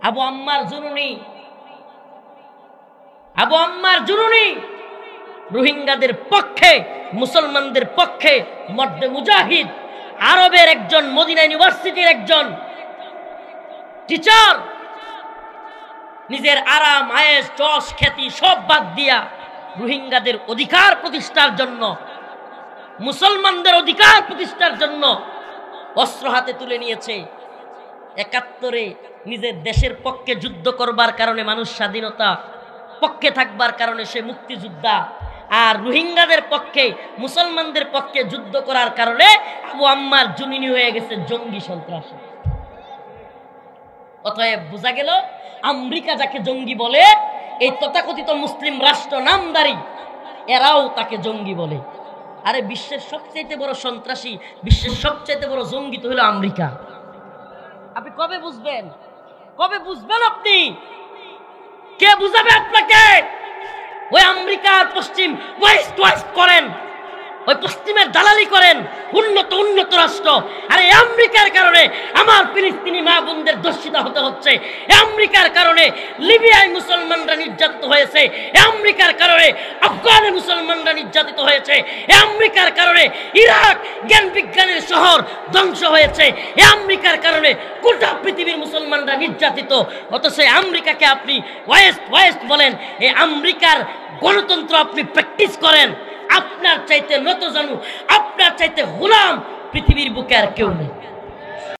আবু আম্মার জুনুনি রোহিঙ্গাদের পক্ষে, মুসলমানদের পক্ষে মর্দে মুজাহিদ, আরবের একজন, মদিনা ইউনিভার্সিটির একজন টিচার, নিজের আরাম আয়েশ যশ খ্যাতি সব বাদ দিয়া রোহিঙ্গাদের অধিকার প্রতিষ্ঠার জন্য, মুসলমানদের অধিকার প্রতিষ্ঠার জন্য অস্ত্র হাতে তুলে নিয়েছে। ৭১ নিজের দেশের পক্ষে যুদ্ধ করবার কারণে মানুষ স্বাধীনতা, পক্ষে থাকবার কারণে সে মুক্তিযোদ্ধা, আর রোহিঙ্গাদের পক্ষে, মুসলমানদের পক্ষে যুদ্ধ করার কারণে আবু আম্মার জুনুনি হয়ে গেছে জঙ্গি সন্ত্রাসী। অতএব বোঝা গেল আমেরিকা যাকে জঙ্গি বলে, এই তথাকথিত মুসলিম রাষ্ট্র নামদারি এরাও তাকে জঙ্গি বলে। আরে বিশ্বের সবচেয়ে বড় সন্ত্রাসী, বিশ্বের সবচেয়ে বড় জঙ্গি তো হলো আমেরিকা। আপনি কবে বুঝবেন? আপনি কে বুঝাবে আপনাকে? ওই আমেরিকার পশ্চিম ওয়েস্ট করেন, ওই পশ্চিমের দালালি করেন, উন্নত রাষ্ট্র। আর এই আমেরিকার কারণে আমার ফিলিস্তিনি মা বোনদের দর্শিত হতে হচ্ছে। আমেরিকার কারণে লিবিয়ায় মুসলমানরা নির্যাতিত হয়েছে। আমেরিকার কারণে আফগানে মুসলমানরা নির্যাতিত হয়েছে। আমেরিকার কারণে ইরাক জ্ঞান বিজ্ঞানের শহর ধ্বংস হয়েছে। আমেরিকার কারণে গোটা পৃথিবীর মুসলমানরা নির্যাতিত। অথচ আমেরিকাকে আপনি ওয়েস্ট বলেন। এই আমেরিকার গণতন্ত্র আপনি প্র্যাকটিস করেন। আপনার চাইতে নতজানু, আপনার চাইতে গোলাম পৃথিবীর বুকে আর কেউ নেই।